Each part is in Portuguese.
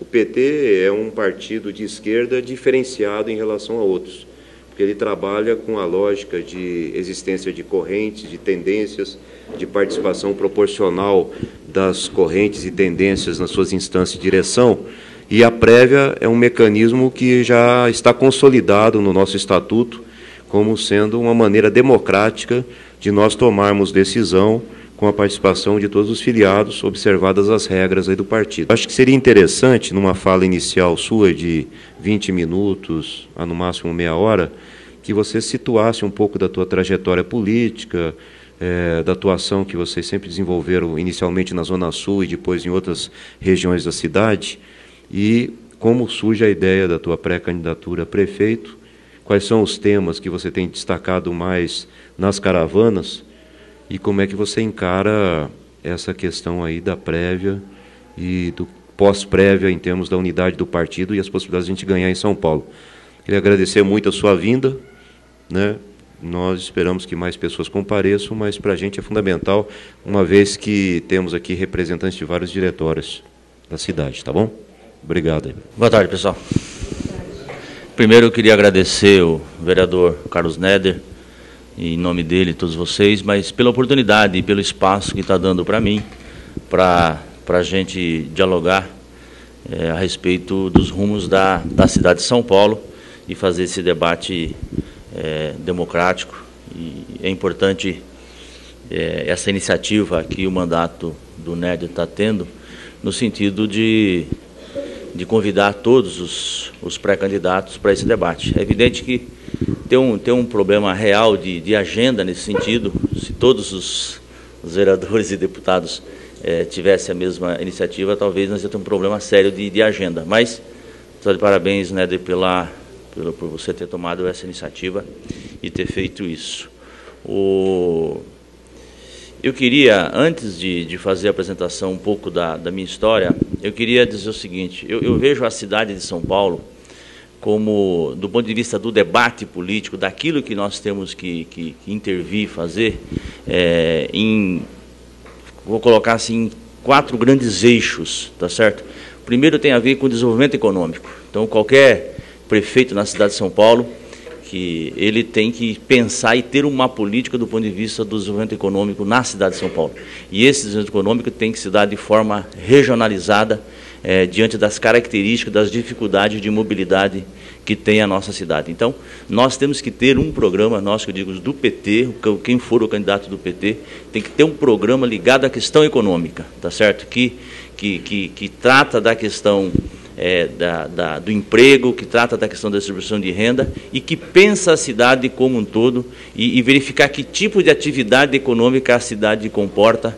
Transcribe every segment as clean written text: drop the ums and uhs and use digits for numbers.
o PT é um partido de esquerda diferenciado em relação a outros, porque ele trabalha com a lógica de existência de correntes, de tendências, de participação proporcional das correntes e tendências nas suas instâncias de direção, e a prévia é um mecanismo que já está consolidado no nosso estatuto como sendo uma maneira democrática de nós tomarmos decisão com a participação de todos os filiados, observadas as regras aí do partido. Acho que seria interessante, numa fala inicial sua de 20 minutos, a no máximo meia hora, que você situasse um pouco da tua trajetória política, da atuação que vocês sempre desenvolveram inicialmente na Zona Sul e depois em outras regiões da cidade, e como surge a ideia da tua pré-candidatura a prefeito, quais são os temas que você tem destacado mais nas caravanas e como é que você encara essa questão aí da prévia e do pós-prévia em termos da unidade do partido e as possibilidades de a gente ganhar em São Paulo. Queria agradecer muito a sua vinda, né? Nós esperamos que mais pessoas compareçam, mas para a gente é fundamental, uma vez que temos aqui representantes de vários diretórios da cidade, tá bom? Obrigado. Boa tarde, pessoal. Primeiro eu queria agradecer o vereador Carlos Neder, em nome dele, todos vocês, mas pela oportunidade e pelo espaço que está dando para mim, para a gente dialogar a respeito dos rumos da cidade de São Paulo e fazer esse debate democrático. E é importante essa iniciativa que o mandato do Neder está tendo, no sentido de convidar todos os pré-candidatos para esse debate. É evidente que tem um problema real de agenda nesse sentido. Se todos os vereadores e deputados tivessem a mesma iniciativa, talvez nós ia ter um problema sério de agenda. Mas, estou de parabéns, né, por você ter tomado essa iniciativa e ter feito isso. Eu queria, antes de fazer a apresentação um pouco da minha história, eu queria dizer o seguinte: eu vejo a cidade de São Paulo como, do ponto de vista do debate político, daquilo que nós temos que intervir, fazer, vou colocar assim, 4 grandes eixos, tá certo? O primeiro tem a ver com o desenvolvimento econômico. Então, qualquer prefeito na cidade de São Paulo, que ele tem que pensar e ter uma política do ponto de vista do desenvolvimento econômico na cidade de São Paulo. E esse desenvolvimento econômico tem que se dar de forma regionalizada, diante das características, das dificuldades de mobilidade que tem a nossa cidade. Então, nós temos que ter um programa, nós que eu digo do PT, quem for o candidato do PT, tem que ter um programa ligado à questão econômica, tá certo? Que trata da questão do emprego, que trata da questão da distribuição de renda e que pensa a cidade como um todo e verificar que tipo de atividade econômica a cidade comporta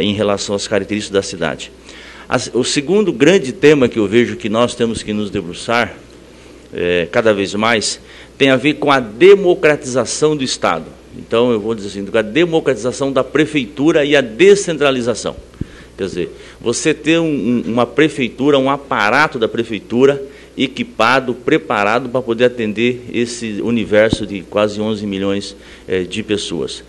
em relação às características da cidade. O segundo grande tema que eu vejo que nós temos que nos debruçar cada vez mais tem a ver com a democratização do Estado. Então, eu vou dizer assim, a democratização da prefeitura e a descentralização. Quer dizer, você ter uma prefeitura, um aparato da prefeitura equipado, preparado para poder atender esse universo de quase 11 milhões de pessoas.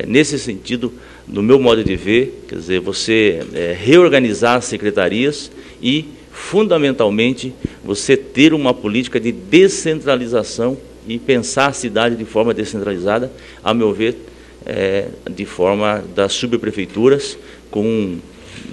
Nesse sentido, no meu modo de ver, quer dizer, você reorganizar as secretarias e, fundamentalmente, você ter uma política de descentralização e pensar a cidade de forma descentralizada, a meu ver, de forma das subprefeituras,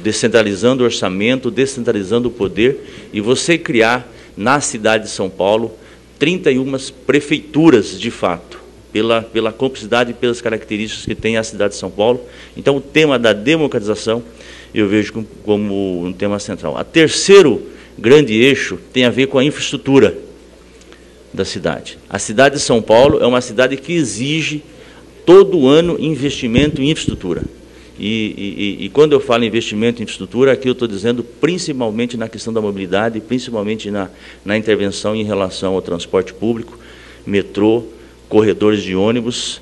descentralizando o orçamento, descentralizando o poder, e você criar na cidade de São Paulo 31 prefeituras de fato, pela complexidade e pelas características que tem a cidade de São Paulo. Então, o tema da democratização eu vejo como um tema central. O terceiro grande eixo tem a ver com a infraestrutura da cidade. A cidade de São Paulo é uma cidade que exige todo ano investimento em infraestrutura. E quando eu falo em investimento em infraestrutura, aqui eu estou dizendo principalmente na questão da mobilidade, principalmente na intervenção em relação ao transporte público, metrô, corredores de ônibus,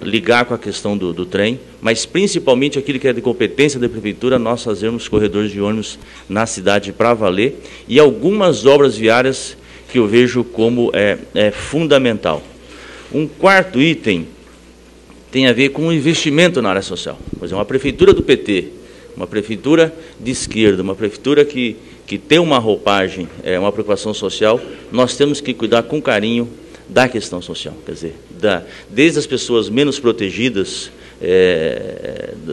ligar com a questão do trem, mas principalmente aquilo que é de competência da prefeitura, nós fazermos corredores de ônibus na cidade para valer, e algumas obras viárias que eu vejo como fundamental. Um quarto item tem a ver com o investimento na área social. Por exemplo, a prefeitura do PT, uma prefeitura de esquerda, uma prefeitura que tem uma roupagem, uma preocupação social, nós temos que cuidar com carinho da questão social, quer dizer, desde as pessoas menos protegidas,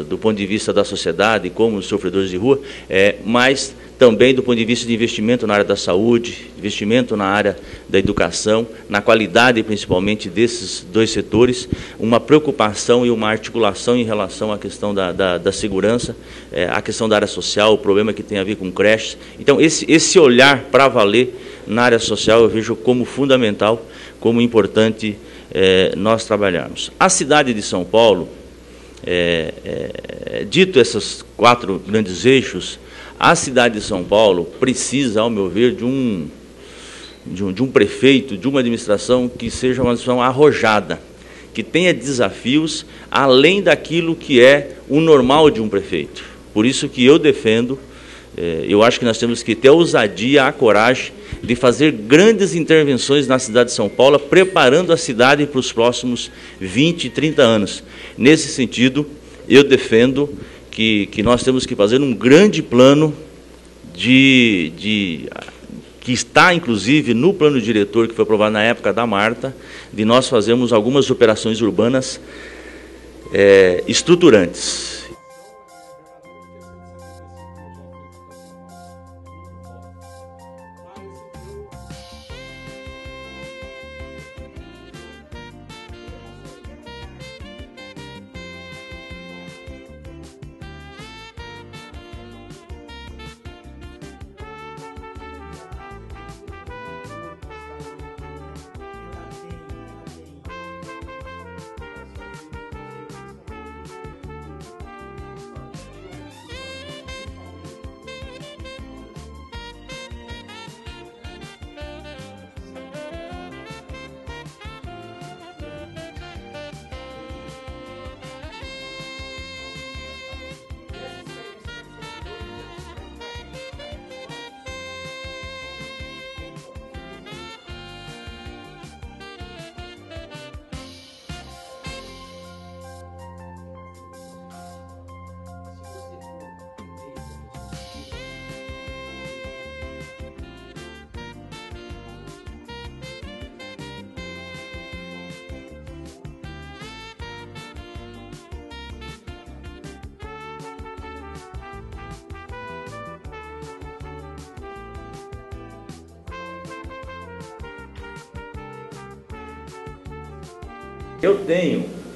do ponto de vista da sociedade, como os sofredores de rua, mas também do ponto de vista de investimento na área da saúde, investimento na área da educação, na qualidade principalmente desses dois setores, uma preocupação e uma articulação em relação à questão da segurança, a questão da área social, o problema que tem a ver com creches. Então, esse olhar para valer na área social eu vejo como fundamental, como importante nós trabalharmos. A cidade de São Paulo, dito esses 4 grandes eixos, a cidade de São Paulo precisa, ao meu ver, de um prefeito, de uma administração que seja uma administração arrojada, que tenha desafios além daquilo que é o normal de um prefeito. Por isso que eu defendo, eu acho que nós temos que ter a ousadia, a coragem de fazer grandes intervenções na cidade de São Paulo, preparando a cidade para os próximos 20, 30 anos. Nesse sentido, eu defendo que nós temos que fazer um grande plano que está, inclusive, no plano diretor que foi aprovado na época da Marta, de nós fazermos algumas operações urbanas estruturantes.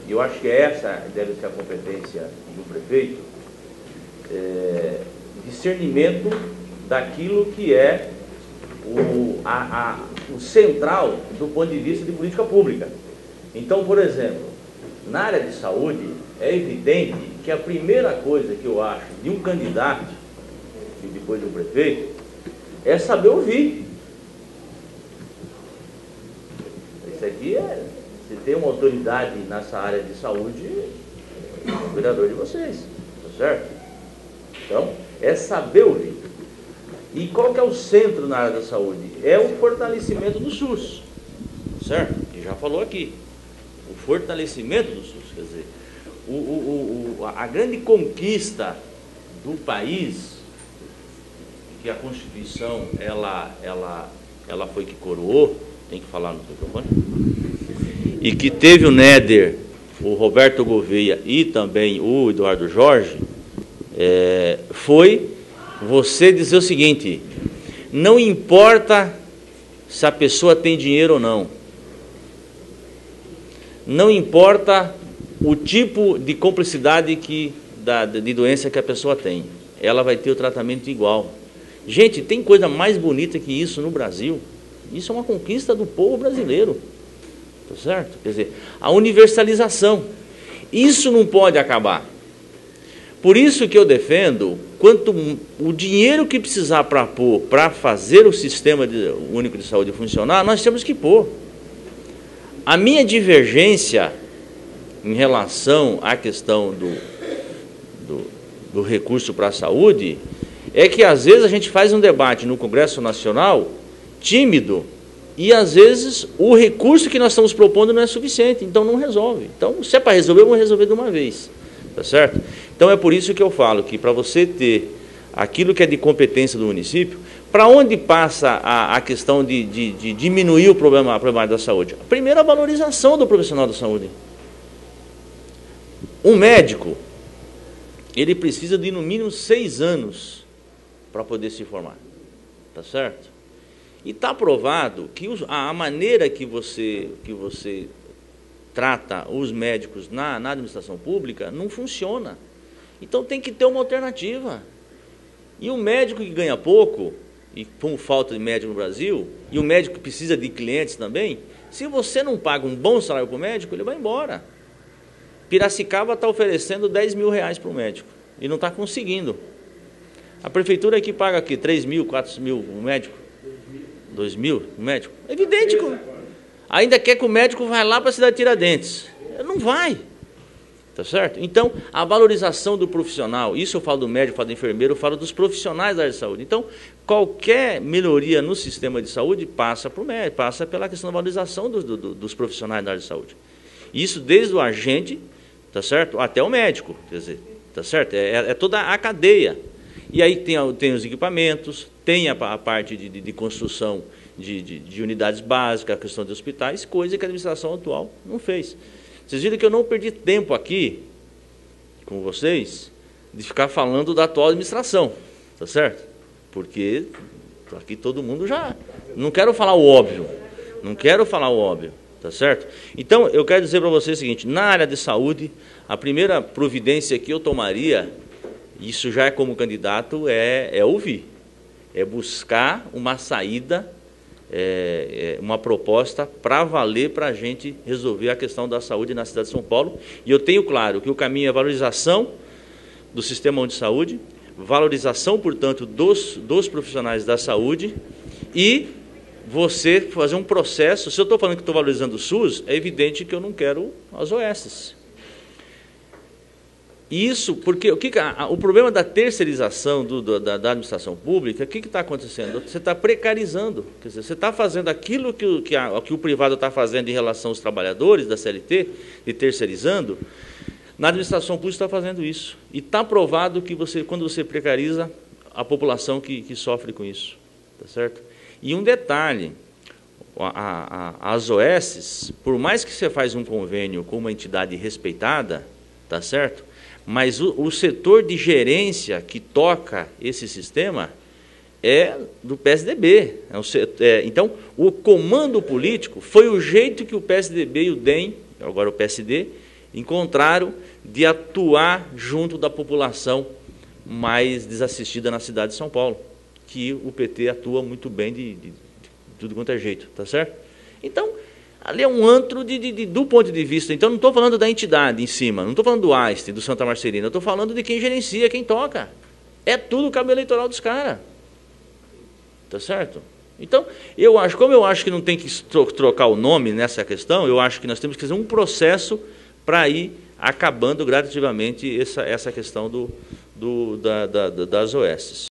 Eu acho que essa deve ser a competência do prefeito, discernimento daquilo que é o central do ponto de vista de política pública. Então, por exemplo, na área de saúde, é evidente que a primeira coisa que eu acho de um candidato e depois de um prefeito é saber ouvir. Isso aqui se tem uma autoridade nessa área de saúde, é o cuidador de vocês, tá certo? Então, é saber ouvir. E qual que é o centro na área da saúde? É o fortalecimento do SUS, certo? Que já falou aqui. O fortalecimento do SUS, quer dizer, a grande conquista do país, que a Constituição, ela foi que coroou, tem que falar no microfone, e que teve o Néder, o Roberto Gouveia e também o Eduardo Jorge, foi você dizer o seguinte: não importa se a pessoa tem dinheiro ou não, não importa o tipo de complexidade de doença que a pessoa tem, ela vai ter o tratamento igual. Gente, tem coisa mais bonita que isso no Brasil? Isso é uma conquista do povo brasileiro, tá certo? Quer dizer, a universalização, isso não pode acabar. Por isso que eu defendo, quanto o dinheiro que precisar para pôr, para fazer o sistema único de saúde funcionar, nós temos que pôr. A minha divergência em relação à questão do recurso para a saúde é que às vezes a gente faz um debate no Congresso Nacional tímido e às vezes o recurso que nós estamos propondo não é suficiente, então não resolve. Então, se é para resolver, vamos resolver de uma vez, tá certo? Então é por isso que eu falo que para você ter aquilo que é de competência do município, para onde passa a questão de diminuir a problemática da saúde? Primeiro, a valorização do profissional da saúde. Um médico, ele precisa de no mínimo 6 anos para poder se formar, tá certo? E está provado que a maneira que você trata os médicos na administração pública não funciona. Então tem que ter uma alternativa. E o médico que ganha pouco, e com falta de médico no Brasil, e o médico que precisa de clientes também, se você não paga um bom salário para o médico, ele vai embora. Piracicaba está oferecendo R$10.000 para o médico, e não está conseguindo. A prefeitura aqui paga aqui 3 mil, 4 mil o médico? 2 mil o médico? É evidente que ainda quer que o médico vá lá para a cidade de Tiradentes. Não vai. Tá certo? Então, a valorização do profissional, isso eu falo do médico, eu falo do enfermeiro, eu falo dos profissionais da área de saúde. Então, qualquer melhoria no sistema de saúde passa para o médico, passa pela questão da valorização dos profissionais da área de saúde. Isso desde o agente, tá certo? Até o médico, quer dizer, tá certo? É toda a cadeia. E aí tem os equipamentos, tem a parte de construção de unidades básicas, a questão de hospitais, coisa que a administração atual não fez. Vocês viram que eu não perdi tempo aqui com vocês de ficar falando da atual administração, tá certo? Porque aqui todo mundo já... Não quero falar o óbvio, tá certo? Então, eu quero dizer para vocês o seguinte, na área de saúde, a primeira providência que eu tomaria, isso já é como candidato, é ouvir, é buscar uma saída, uma proposta para valer para a gente resolver a questão da saúde na cidade de São Paulo. E eu tenho claro que o caminho é valorização do sistema de saúde, valorização, portanto, dos profissionais da saúde e você fazer um processo. Se eu estou falando que estou valorizando o SUS, é evidente que eu não quero as OS. Isso porque o problema da terceirização da administração pública, o que está acontecendo? Você está precarizando, quer dizer, você está fazendo aquilo que o privado está fazendo em relação aos trabalhadores da CLT, de terceirizando, na administração pública está fazendo isso. E está provado que quando você precariza, a população que sofre com isso, tá certo? E um detalhe, as OS, por mais que você faz um convênio com uma entidade respeitada, tá certo? Mas o setor de gerência que toca esse sistema é do PSDB. Então, o comando político foi o jeito que o PSDB e o DEM, agora o PSD, encontraram de atuar junto da população mais desassistida na cidade de São Paulo, que o PT atua muito bem de tudo quanto é jeito, tá certo? Então, ali é um antro do ponto de vista. Então, não estou falando da entidade em cima, não estou falando do Einstein, do Santa Marcelina, eu estou falando de quem gerencia, quem toca. É tudo o cabo eleitoral dos caras. Tá certo? Então, como eu acho que não tem que trocar o nome nessa questão, eu acho que nós temos que fazer um processo para ir acabando gradativamente essa questão das OS.